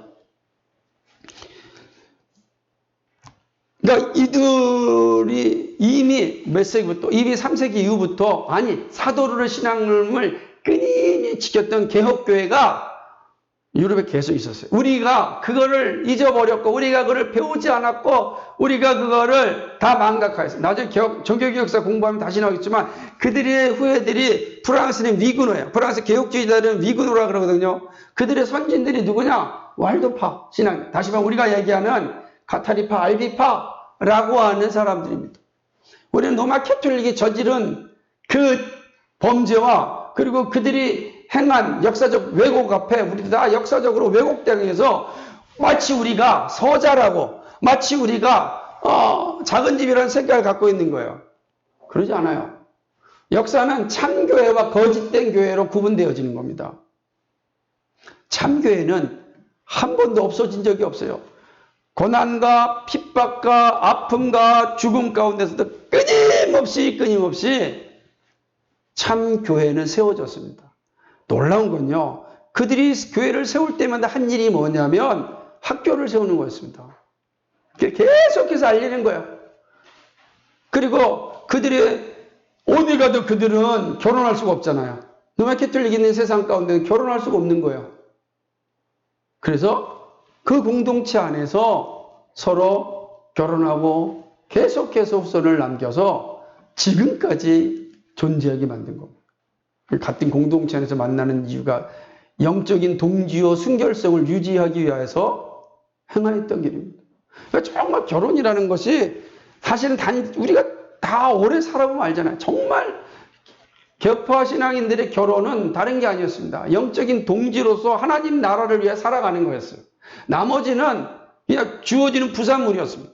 그러니까 이들이 이미 몇 세기부터, 이미 3세기 이후부터, 아니, 사도르의 신앙을 끊임이 지켰던 개혁교회가 유럽에 계속 있었어요. 우리가 그거를 잊어버렸고, 우리가 그걸 배우지 않았고, 우리가 그거를 다 망각하였어요. 나중에 종교개혁 역사 공부하면 다시 나오겠지만, 그들의 후예들이 프랑스는 위그노예요. 프랑스 개혁주의자들은 위그노라 그러거든요. 그들의 선진들이 누구냐? 왈도파 신앙. 다시 말해 우리가 얘기하는 카타리파, 알비파라고 하는 사람들입니다. 우리는 로마 캐톨릭이 저지른 그 범죄와 그리고 그들이 행한 역사적 왜곡 앞에 우리도 다 역사적으로 왜곡당해서 마치 우리가 서자라고 마치 우리가 작은 집이라는 생각을 갖고 있는 거예요. 그러지 않아요. 역사는 참교회와 거짓된 교회로 구분되어지는 겁니다. 참교회는 한 번도 없어진 적이 없어요. 고난과 핍박과 아픔과 죽음 가운데서도 끊임없이 참 교회는 세워졌습니다. 놀라운 건요. 그들이 교회를 세울 때마다 한 일이 뭐냐면 학교를 세우는 거였습니다. 계속해서 알리는 거예요. 그리고 그들이 어디 가도 그들은 결혼할 수가 없잖아요. 로마 캐톨릭이 있는 세상 가운데는 결혼할 수가 없는 거예요. 그래서 그 공동체 안에서 서로 결혼하고 계속해서 후손을 남겨서 지금까지 존재하게 만든 겁니다. 같은 공동체 안에서 만나는 이유가 영적인 동지와 순결성을 유지하기 위해서 행하였던 길입니다. 그러니까 정말 결혼이라는 것이 사실은 우리가 다 오래 살아보면 알잖아요. 정말 격파 신앙인들의 결혼은 다른 게 아니었습니다. 영적인 동지로서 하나님 나라를 위해 살아가는 거였어요. 나머지는 그냥 주어지는 부산물이었습니다.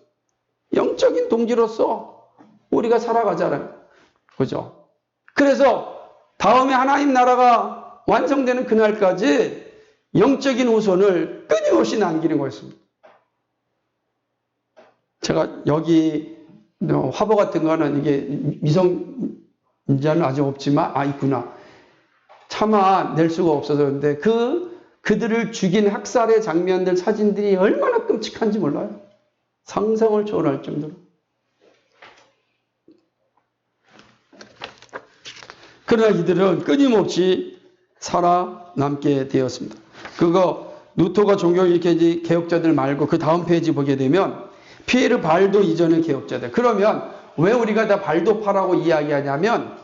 영적인 동지로서 우리가 살아가자는 거죠. 그래서 다음에 하나님 나라가 완성되는 그날까지 영적인 후손을 끊임없이 남기는 거였습니다. 제가 여기 화보 같은 거는 이게 미성인자는 아직 없지만 있구나. 차마 낼 수가 없어서 그런데 그들을 죽인 학살의 장면들 사진들이 얼마나 끔찍한지 몰라요. 상상을 초월할 정도로. 그러나 이들은 끊임없이 살아남게 되었습니다. 루터가 종교일으키는 개혁자들 말고 그 다음 페이지 보게 되면 피에르 발도 이전의 개혁자들. 그러면 왜 우리가 다 발도파라고 이야기하냐면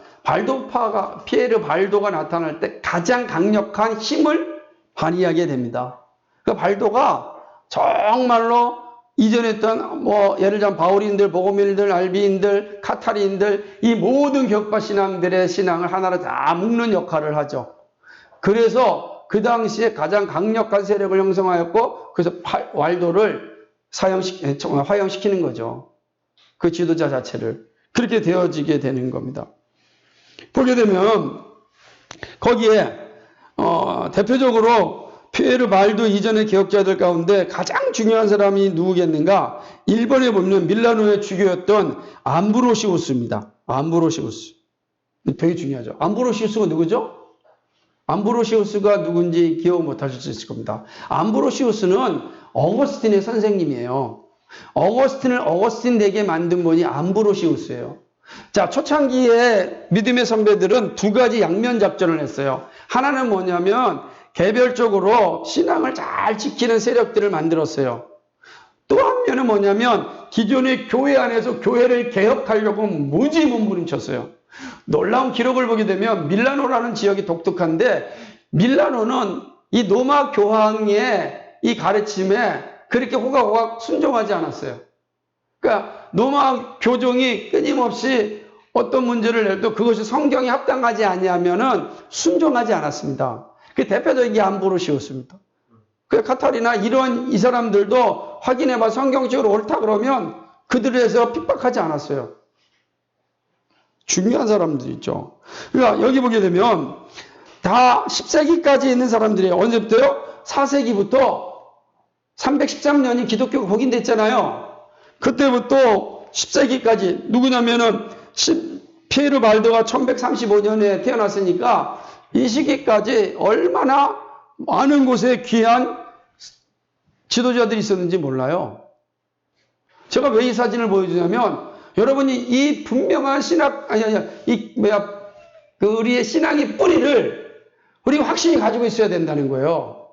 피에르 발도가 나타날 때 가장 강력한 힘을 발휘하게 됩니다. 그 발도가 정말로 이전에 했던 예를 들면 바울인들, 보고밀들, 알비인들, 카타리인들 이 모든 격파 신앙들의 신앙을 하나로 다 묶는 역할을 하죠. 그래서 그 당시에 가장 강력한 세력을 형성하였고 그래서 왈도를 화형시키는 거죠. 그 지도자 자체를. 그렇게 되어지게 되는 겁니다. 보게 되면 거기에 대표적으로 피에르 발도 이전의 개혁자들 가운데 가장 중요한 사람이 누구겠는가? 1번에 보면 밀라노의 주교였던 암브로시우스입니다. 암브로시우스. 되게 중요하죠. 암브로시우스가 누구죠? 암브로시우스가 누군지 기억 못하실 수 있을 겁니다. 암브로시우스는 어거스틴의 선생님이에요. 어거스틴을 어거스틴 되게 만든 분이 암브로시우스예요. 자, 초창기에 믿음의 선배들은 두 가지 양면 작전을 했어요. 하나는 뭐냐면 개별적으로 신앙을 잘 지키는 세력들을 만들었어요. 또 한 면은 뭐냐면 기존의 교회 안에서 교회를 개혁하려고 무지 몸부림쳤어요. 놀라운 기록을 보게 되면 밀라노라는 지역이 독특한데, 밀라노는 이 로마 교황의 이 가르침에 그렇게 호각호각 순종하지 않았어요. 그러니까 로마 교종이 끊임없이 어떤 문제를 내도 그것이 성경에 합당하지 아니하면은 순종하지 않았습니다. 그 대표적인 게 암브로시우스입니다. 그 카타리나 이런 이 사람들도 확인해봐 성경적으로 옳다 그러면 그들에서 핍박하지 않았어요. 중요한 사람들 있죠. 그러니까 여기 보게 되면 다 10세기까지 있는 사람들이에요. 언제부터요? 4세기부터 313년이 기독교가 복인됐잖아요. 그때부터 10세기까지 누구냐면은 피에르 발드가 1135년에 태어났으니까 이 시기까지 얼마나 많은 곳에 귀한 지도자들이 있었는지 몰라요. 제가 왜 이 사진을 보여주냐면 여러분이 이 분명한 우리의 신앙의 뿌리를 우리가 확실히 가지고 있어야 된다는 거예요.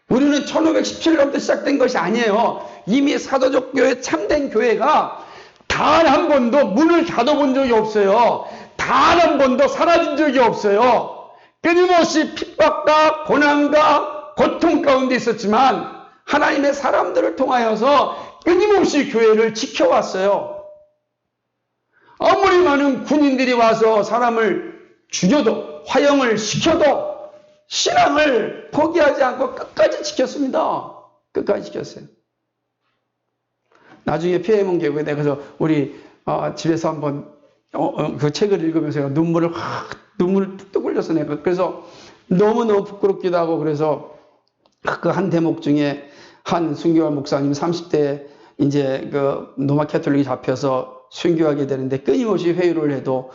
우리는 1517년부터 시작된 것이 아니에요. 이미 사도적 교회, 참된 교회가 단 한 번도 문을 닫아본 적이 없어요. 단 한 번도 사라진 적이 없어요. 끊임없이 핍박과 고난과 고통 가운데 있었지만 하나님의 사람들을 통하여서 끊임없이 교회를 지켜왔어요. 아무리 많은 군인들이 와서 사람을 죽여도 화형을 시켜도 신앙을 포기하지 않고 끝까지 지켰습니다. 끝까지 지켰어요. 나중에 피에몬 계곡에 내가 그래서 우리 집에서 한번 그 책을 읽으면서 눈물을 뚝뚝 흘렸어 내가. 그래서 너무너무 부끄럽기도 하고 그래서 그 한 대목 중에 한 순교한 목사님 30대 이제 그 로마 캐톨릭이 잡혀서 순교하게 되는데 끊임없이 회유를 해도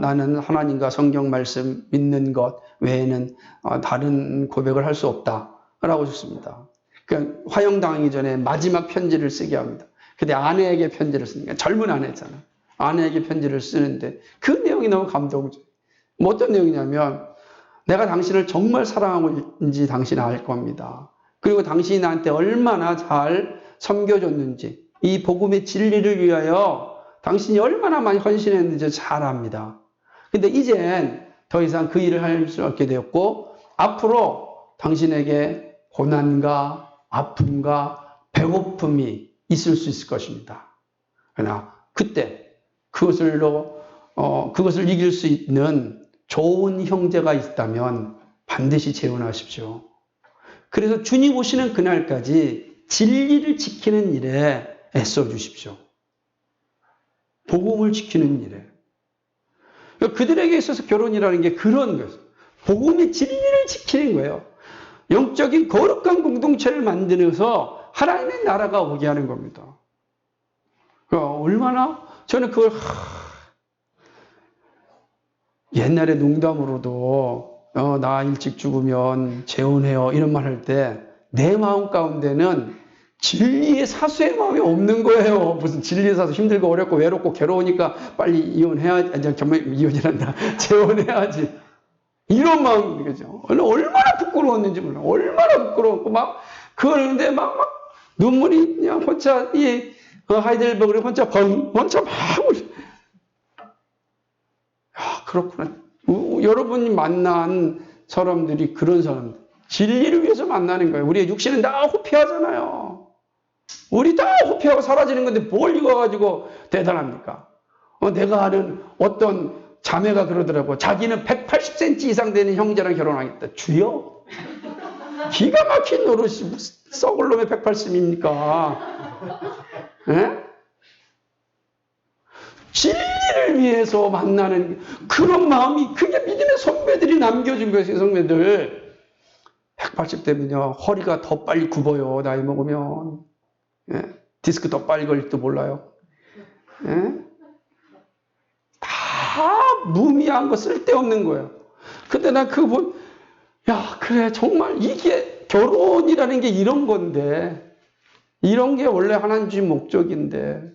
나는 하나님과 성경 말씀 믿는 것 외에는 다른 고백을 할 수 없다라고 했습니다. 그러니까 화형당하기 전에 마지막 편지를 쓰게 합니다. 근데 아내에게 편지를 쓰니까 젊은 아내잖아요. 아내에게 편지를 쓰는데 그 내용이 너무 감동적이에요. 뭐 어떤 내용이냐면 내가 당신을 정말 사랑하고 있는지 당신은 알 겁니다. 그리고 당신이 나한테 얼마나 잘 섬겨줬는지 이 복음의 진리를 위하여 당신이 얼마나 많이 헌신했는지 잘 압니다. 근데 이젠 더 이상 그 일을 할 수 없게 되었고 앞으로 당신에게 고난과 아픔과 배고픔이 있을 수 있을 것입니다. 그러나 그때 그것을 이길 수 있는 좋은 형제가 있다면 반드시 재혼하십시오. 그래서 주님 오시는 그날까지 진리를 지키는 일에 애써 주십시오. 복음을 지키는 일에. 그러니까 그들에게 있어서 결혼이라는 게 그런 거예요. 복음의 진리를 지키는 거예요. 영적인 거룩한 공동체를 만들어서 하나님의 나라가 오게 하는 겁니다. 그러니까 얼마나 저는 그걸 옛날에 농담으로도 나 일찍 죽으면 재혼해요 이런 말 할 때 내 마음 가운데는 진리의 사수의 마음이 없는 거예요. 무슨 진리의 사수 힘들고 어렵고 외롭고 괴로우니까 빨리 이혼해야지. 정말 이혼이란다. 재혼해야지. 이런 마음이죠. 얼마나 부끄러웠는지 몰라. 얼마나 부끄러웠고 그러는데 막 눈물이 그냥 혼자 하이델베르크를 혼자 막 그렇구나. 여러분이 만난 사람들이 그런 사람들. 진리를 위해서 만나는 거예요. 우리의 육신은 다 후피하잖아요. 우리 다 후피하고 사라지는 건데 뭘 이거 가지고 대단합니까? 내가 아는 어떤 자매가 그러더라고. 자기는 180cm 이상 되는 형제랑 결혼하겠다. 주여? 기가 막힌 노릇이 무슨 썩을 놈의 180입니까? 예? 진리를 위해서 만나는 그런 마음이 그게 믿음의 선배들이 남겨준 거예요. 선배들 180대면요 허리가 더 빨리 굽어요. 나이 먹으면 디스크 더 빨리 걸릴지도 몰라요. 다 무미한 거 쓸데없는 거예요. 근데 난 그거 그래 정말 이게 결혼이라는 게 이런 건데 이런 게 원래 하나님 주신 목적인데.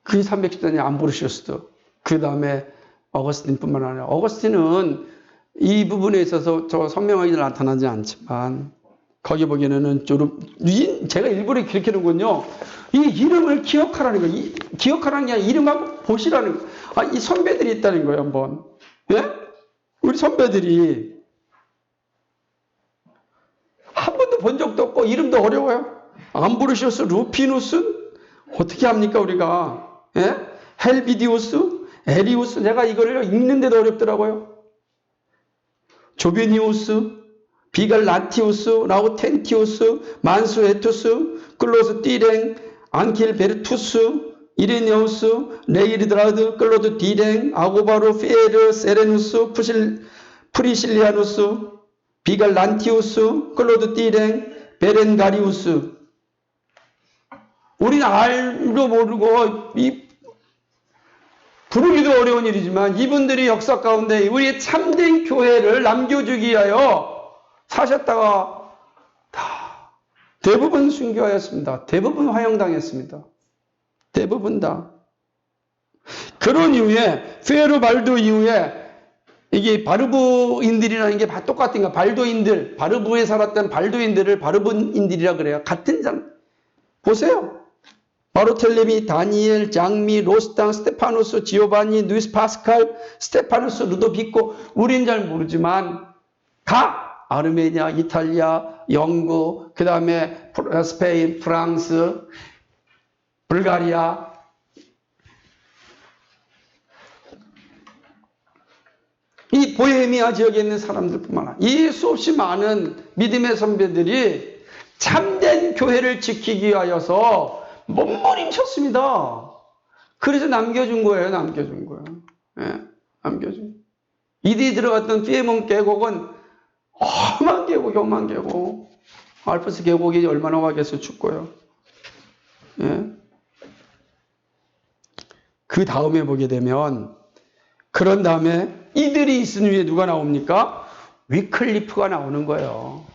그 310년이 암브로시우스도, 그 다음에 어거스틴뿐만 아니라, 어거스틴은 이 부분에 있어서 저 선명하게 나타나지 않지만, 거기 보기에는 제가 일부러 그렇게 하는군요. 이 이름을 기억하라는 거예요. 기억하라는 게 아니라 이름하고 보시라는 거예요. 아, 이 선배들이 있다는 거예요, 한번. 예? 우리 선배들이. 한 번도 본 적도 없고, 이름도 어려워요. 암브로시우스, 루피누스? 어떻게 합니까, 우리가? 예? 헬비디우스? 에리우스? 내가 이걸 읽는데도 어렵더라고요. 조베니우스? 비갈라티우스, 라우텐티우스, 만수에투스, 클로스 띠랭, 안킬베르투스, 이레네우스, 레이르드라드, 클로드 디랭, 아고바르, 피에르, 세레누스, 프리실리아누스, 비갈란티우스, 클로드 띠랭, 베렌가리우스. 우리는 알도 모르고 부르기도 어려운 일이지만 이분들이 역사 가운데 우리의 참된 교회를 남겨주기 위하여 사셨다가 다 대부분 순교하였습니다. 대부분 화형당했습니다. 대부분 다. 그런 이후에 페르발도 이후에 이게 바르브인들이라는 게 똑같은 거. 발도인들, 바르브에 살았던 발도인들을 바르브인들이라 그래요. 같은 사람. 보세요. 바로텔레미, 다니엘, 장미, 로스당, 스테파노스, 지오바니, 누이스 파스칼, 스테파노스, 루도비코. 우린 잘 모르지만 다 아르메니아, 이탈리아, 영국, 그 다음에 스페인, 프랑스, 불가리아. 이 보헤미아 지역에 있는 사람들뿐만 아니라 이 수없이 많은 믿음의 선배들이 참된 교회를 지키기 위하여서 몸부림쳤습니다. 그래서 남겨준 거예요. 남겨준 거예요. 예, 남겨준. 이들이 들어갔던 피에몬 계곡은 험한 계곡, 험한 계곡. 알프스 계곡이 얼마나 와겠어 죽고요. 예. 그 다음에 보게 되면, 그런 다음에 이들이 있은 위에 누가 나옵니까? 위클리프가 나오는 거예요.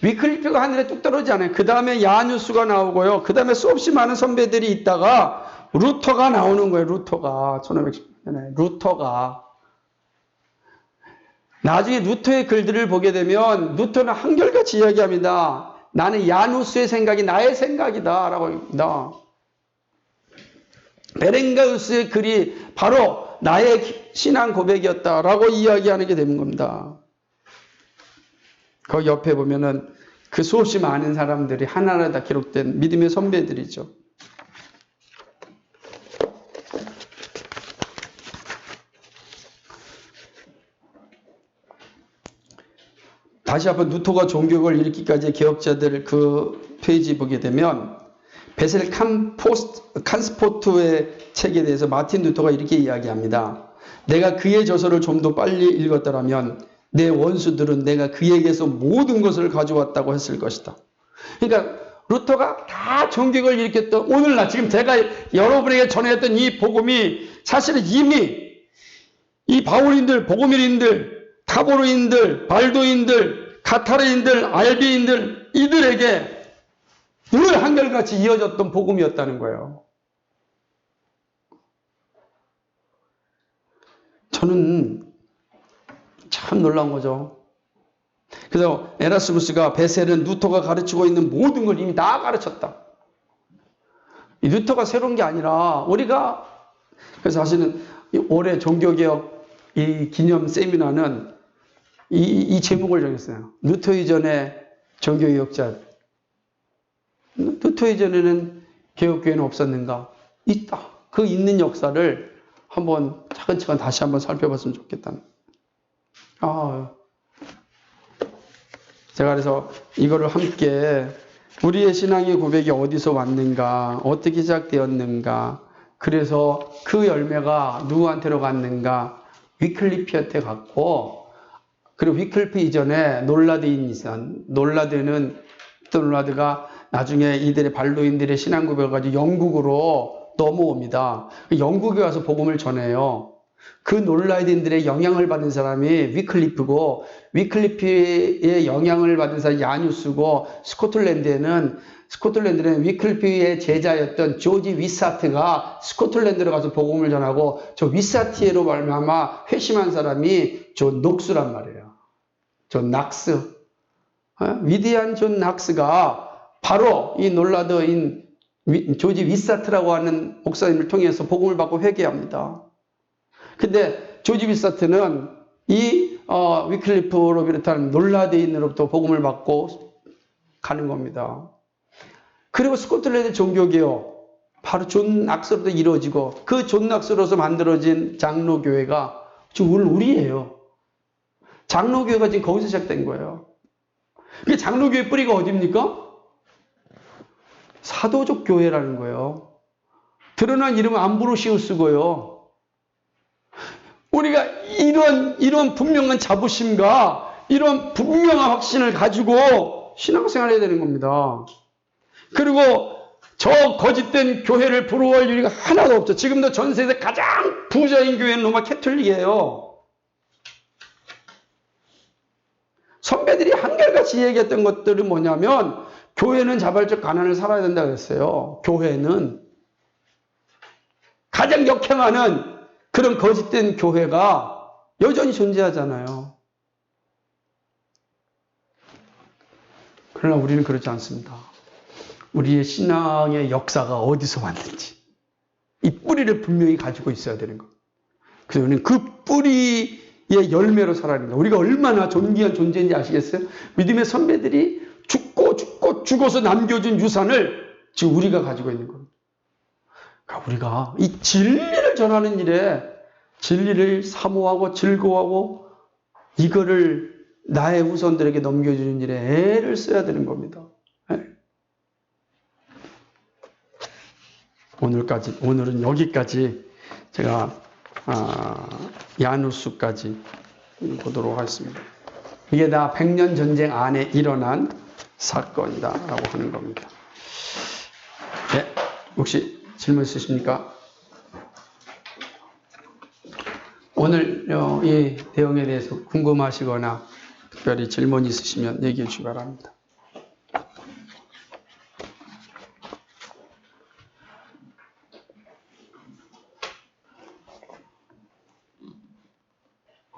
위클리프가 하늘에 뚝 떨어지지 않아요. 그 다음에 야누스가 나오고요. 그 다음에 수없이 많은 선배들이 있다가 루터가 나오는 거예요. 루터가. 1510년에. 루터가. 나중에 루터의 글들을 보게 되면 루터는 한결같이 이야기합니다. 나는 야누스의 생각이 나의 생각이다 라고 합니다. 베렌가우스의 글이 바로 나의 신앙 고백이었다 라고 이야기하는 게 되는 겁니다. 거기 옆에 보면은 그 수없이 많은 사람들이 하나하나 다 기록된 믿음의 선배들이죠. 다시 한번 루터가 종교를 일으키기까지의 개혁자들 그 페이지 보게 되면 베셀 칸스포트의 책에 대해서 마틴 루터가 이렇게 이야기합니다. 내가 그의 저서를 좀 더 빨리 읽었더라면 내 원수들은 내가 그에게서 모든 것을 가져왔다고 했을 것이다. 그러니까 루터가 다 종교를 일으켰던 오늘날 지금 제가 여러분에게 전해했던 이 복음이 사실은 이미 이 바울인들, 복음인들, 타보르인들, 발도인들, 카타르인들, 알비인들 이들에게 늘 한결같이 이어졌던 복음이었다는 거예요. 저는 참 놀라운 거죠. 그래서 에라스무스가 베셀은 루터가 가르치고 있는 모든 걸 이미 다 가르쳤다. 이 루터가 새로운 게 아니라 우리가 그래서 사실은 올해 종교개혁 이 기념 세미나는 이 제목을 정했어요. 루터 이전의 종교개혁자. 루터 이전에는 개혁교회는 없었는가? 있다. 그 있는 역사를 한번 차근차근 다시 한번 살펴봤으면 좋겠다는. 제가 그래서 이거를 함께 우리의 신앙의 고백이 어디서 왔는가, 어떻게 시작되었는가, 그래서 그 열매가 누구한테로 갔는가, 위클리프한테 갔고, 그리고 위클리프 이전에 놀라드인이 있어. 놀라드가 나중에 이들의 발도인들의 신앙 고백을 가지고 영국으로 넘어옵니다. 영국에 와서 복음을 전해요. 그 놀라딘들의 영향을 받은 사람이 위클리프고, 위클리프의 영향을 받은 사람이 야누스고, 스코틀랜드는 위클리프의 제자였던 조지 위사트가 스코틀랜드로 가서 복음을 전하고, 저 위사트로 말미암아 회심한 사람이 존 녹스란 말이에요. 존 낙스. 위대한 존 낙스가 바로 이 놀라드인 조지 위사트라고 하는 목사님을 통해서 복음을 받고 회개합니다. 근데 조지 위사트는 이 위클리프로 비롯한 놀라드인으로부터 복음을 받고 가는 겁니다. 그리고 스코틀랜드 종교개혁, 바로 존 낙스로부터 이루어지고, 그 존 낙스로서 만들어진 장로교회가 지금 우리예요. 장로교회가 지금 거기서 시작된 거예요. 그 장로교회 뿌리가 어디입니까? 사도적 교회라는 거예요. 드러난 이름은 암브로시우스고요. 우리가 이런 분명한 자부심과 이런 분명한 확신을 가지고 신앙생활을 해야 되는 겁니다. 그리고 저 거짓된 교회를 부러워할 이유가 하나도 없죠. 지금도 전 세계 가장 부자인 교회는 로마 캐톨릭이에요. 선배들이 한결같이 얘기했던 것들은 뭐냐면, 교회는 자발적 가난을 살아야 된다 그랬어요. 교회는. 가장 역행하는 그런 거짓된 교회가 여전히 존재하잖아요. 그러나 우리는 그렇지 않습니다. 우리의 신앙의 역사가 어디서 왔는지, 이 뿌리를 분명히 가지고 있어야 되는 것. 그래서 우리는 그 뿌리의 열매로 살아야 됩니다. 우리가 얼마나 존귀한 존재인지 아시겠어요? 믿음의 선배들이 죽어서 남겨준 유산을 지금 우리가 가지고 있는 겁니다. 그러니까 우리가 이 진리를 전하는 일에, 진리를 사모하고 즐거워하고 이거를 나의 후손들에게 넘겨주는 일에 애를 써야 되는 겁니다. 오늘은 여기까지 제가 야누스까지 보도록 하겠습니다. 이게 다 100년 전쟁 안에 일어난 사건이다라고 하는 겁니다. 네, 혹시 질문 있으십니까? 오늘 이 내용에 대해서 궁금하시거나 특별히 질문 있으시면 얘기해 주시기 바랍니다.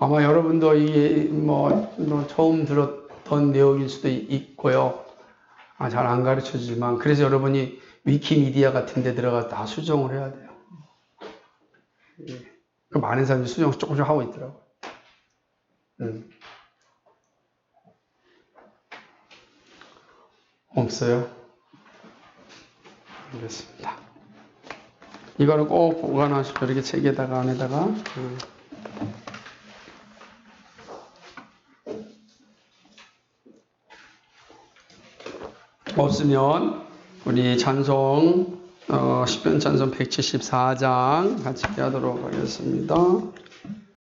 아마 여러분도 이게 처음 들었던 내용일 수도 있고요. 잘 안 가르쳐 주지만, 그래서 여러분이 위키미디아 같은 데 들어가서 다 수정을 해야 돼요. 그 많은 사람들이 수정 조금씩 하고 있더라고요. 없어요? 알겠습니다. 이거는 꼭 보관하시고, 이렇게 책에다가 안에다가. 없으면 우리 찬송, 시편 찬송 174장 같이 하도록 하겠습니다.